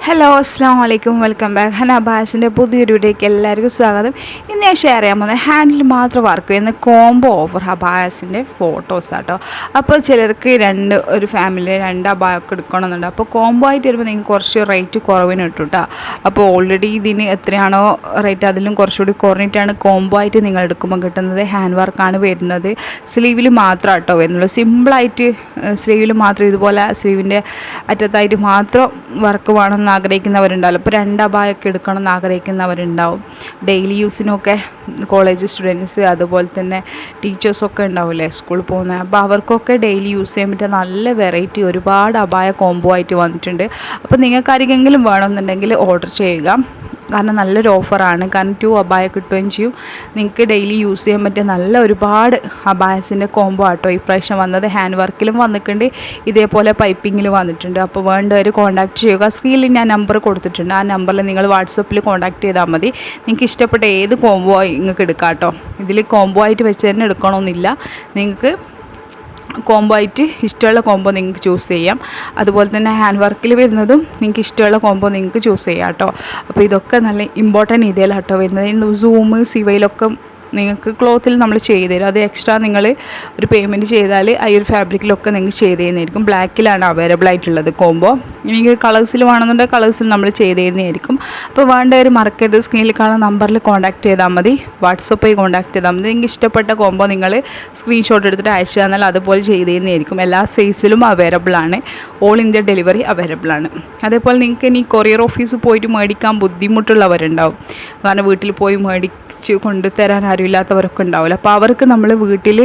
Hello അസ്സാം വലൈക്കും welcome back. ഹനാബാസിൻ്റെ പുതിയൊരു വീഡിയോയ്ക്ക് എല്ലാവർക്കും സ്വാഗതം. ഇന്ന് ഞാൻ ഷെയർ ചെയ്യാൻ പോകുന്നത് ഹാൻഡിൽ മാത്രം വർക്ക് ചെയ്യുന്ന കോംബോ ഓഫർ അബായസിൻ്റെ ഫോട്ടോസ് ആട്ടോ. അപ്പോൾ ചിലർക്ക് ഒരു ഫാമിലി രണ്ട് അബായൊക്കെ എടുക്കണമെന്നുണ്ട്. അപ്പോൾ കോംബോ ആയിട്ട് വരുമ്പോൾ നിങ്ങൾക്ക് കുറച്ച് റേറ്റ് കുറവിന് കിട്ടും കേട്ടോ. അപ്പോൾ ഓൾറെഡി ഇതിന് എത്രയാണോ റേറ്റ് അതിലും കുറച്ചുകൂടി കുറഞ്ഞിട്ടാണ് കോംബോ ആയിട്ട് നിങ്ങൾ എടുക്കുമ്പോൾ കിട്ടുന്നത്. ഹാൻഡ് വർക്കാണ് വരുന്നത്. സ്ലീവിൽ മാത്രം കേട്ടോ വരുന്നുള്ളൂ. സിമ്പിളായിട്ട് സ്ലീവിൽ മാത്രം ഇതുപോലെ സ്ലീവിൻ്റെ അറ്റത്തായിട്ട് മാത്രം വർക്ക് വേണമെന്ന് ആഗ്രഹിക്കുന്നവരുണ്ടാവും. ഇപ്പോൾ രണ്ട് അബായൊക്കെ എടുക്കണം എന്ന് ആഗ്രഹിക്കുന്നവരുണ്ടാവും. ഡെയിലി യൂസിനൊക്കെ കോളേജ് സ്റ്റുഡൻസ് അതുപോലെ തന്നെ ടീച്ചേഴ്സൊക്കെ ഉണ്ടാവില്ലേ സ്കൂളിൽ പോകുന്നത്. അപ്പോൾ അവർക്കൊക്കെ ഡെയിലി യൂസ് ചെയ്യാൻ പറ്റിയ നല്ല വെറൈറ്റി ഒരുപാട് അബായ കോംബോ ആയിട്ട് വന്നിട്ടുണ്ട്. അപ്പോൾ നിങ്ങൾക്ക് ആർക്കെങ്കിലും വേണമെന്നുണ്ടെങ്കിൽ ഓർഡർ ചെയ്യുക. കാരണം നല്ലൊരു ഓഫറാണ്. കാരണം 2 അബായ കിട്ടുകയും ചെയ്യും. നിങ്ങൾക്ക് ഡെയിലി യൂസ് ചെയ്യാൻ പറ്റിയ നല്ല ഒരുപാട് അബായസിൻ്റെ കോംബോ ആട്ടോ ഈ പ്രാവശ്യം വന്നത്. ഹാൻഡ് വർക്കിലും വന്നിട്ടുണ്ട്, ഇതേപോലെ പൈപ്പിങ്ങിലും വന്നിട്ടുണ്ട്. അപ്പോൾ വേണ്ടവർ കോൺടാക്ട് ചെയ്യുക. സ്ക്രീനിൽ ഞാൻ നമ്പർ കൊടുത്തിട്ടുണ്ട്. ആ നമ്പറിൽ നിങ്ങൾ വാട്സപ്പിൽ കോൺടാക്ട് ചെയ്താൽ മതി. നിങ്ങൾക്ക് ഇഷ്ടപ്പെട്ട ഏത് കോംബോ നിങ്ങൾക്ക് എടുക്കാം കേട്ടോ. ഇതിൽ കോംബോ ആയിട്ട് വെച്ച് തന്നെ എടുക്കണമെന്നില്ല. നിങ്ങൾക്ക് കോംബോ ആയിട്ട് ഇഷ്ടമുള്ള കോംബോ നിങ്ങൾക്ക് ചൂസ് ചെയ്യാം. അതുപോലെ തന്നെ ഹാൻഡ് വർക്കിൽ വരുന്നതും നിങ്ങൾക്ക് ഇഷ്ടമുള്ള കോംബോ നിങ്ങൾക്ക് ചൂസ് ചെയ്യാം കേട്ടോ. അപ്പോൾ ഇതൊക്കെ നല്ല ഇമ്പോർട്ടൻറ്റ് ഇതിലാട്ടോ വരുന്നത്. സൂം സിവയിലൊക്കെ നിങ്ങൾക്ക് ക്ലോത്തിൽ നമ്മൾ ചെയ്ത് തരും. അത് എക്സ്ട്രാ നിങ്ങൾ ഒരു പേയ്മെൻറ്റ് ചെയ്താൽ ആ ഒരു ഫാബ്രിക്കിലൊക്കെ നിങ്ങൾക്ക് ചെയ്ത് തരുന്നതായിരിക്കും. ബ്ലാക്കിലാണ് അവൈലബിൾ ആയിട്ടുള്ളത് കോംബോ. നിങ്ങൾക്ക് കളേഴ്സിൽ വേണമെന്നുണ്ടെങ്കിൽ കളേഴ്സിൽ നമ്മൾ ചെയ്ത് തരുന്നതായിരിക്കും. അപ്പോൾ വേണ്ടവർ മറക്കരുത്. സ്ക്രീനിൽ കാണുന്ന നമ്പറിൽ കോൺടാക്ട് ചെയ്താൽ മതി. വാട്സപ്പിൽ കോൺടാക്ട് ചെയ്താൽ മതി. നിങ്ങൾക്ക് ഇഷ്ടപ്പെട്ട കോംബോ നിങ്ങൾ സ്ക്രീൻഷോട്ട് എടുത്തിട്ട് അയച്ചു തന്നാൽ അതുപോലെ ചെയ്ത് തരുന്നതായിരിക്കും. എല്ലാ സൈസിലും അവൈലബിൾ ആണ്. ഓൾ ഇന്ത്യ ഡെലിവറി അവൈലബിൾ ആണ്. അതേപോലെ നിങ്ങൾക്ക് ഇനി കൊറിയർ ഓഫീസിൽ പോയിട്ട് മേടിക്കാൻ ബുദ്ധിമുട്ടുള്ളവരുണ്ടാവും. കാരണം വീട്ടിൽ പോയി കൊണ്ടുതരാൻ ആരുമില്ലാത്തവരൊക്കെ ഉണ്ടാവില്ല. അപ്പോൾ അവർക്ക് നമ്മൾ വീട്ടിൽ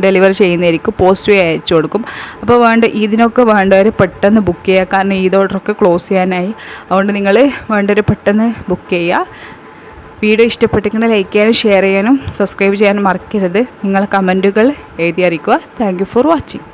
ഡെലിവറി ചെയ്യുന്നതായിരിക്കും. പോസ്റ്റ് വഴി അയച്ചു കൊടുക്കും. അപ്പോൾ ഇതിനൊക്കെ വേണ്ടവർ പെട്ടെന്ന് ബുക്ക് ചെയ്യുക. കാരണം ഈദ് ഓർഡറൊക്കെ ക്ലോസ് ചെയ്യാനായി. അതുകൊണ്ട് നിങ്ങൾ വേണ്ടവർ പെട്ടെന്ന് ബുക്ക് ചെയ്യുക. വീഡിയോ ഇഷ്ടപ്പെട്ടിട്ടുണ്ടെങ്കിൽ ലൈക്ക് ചെയ്യാനും ഷെയർ ചെയ്യാനും സബ്സ്ക്രൈബ് ചെയ്യാനും മറക്കരുത്. നിങ്ങളെ കമൻറ്റുകൾ എഴുതി അറിയിക്കുക. Thank you for watching.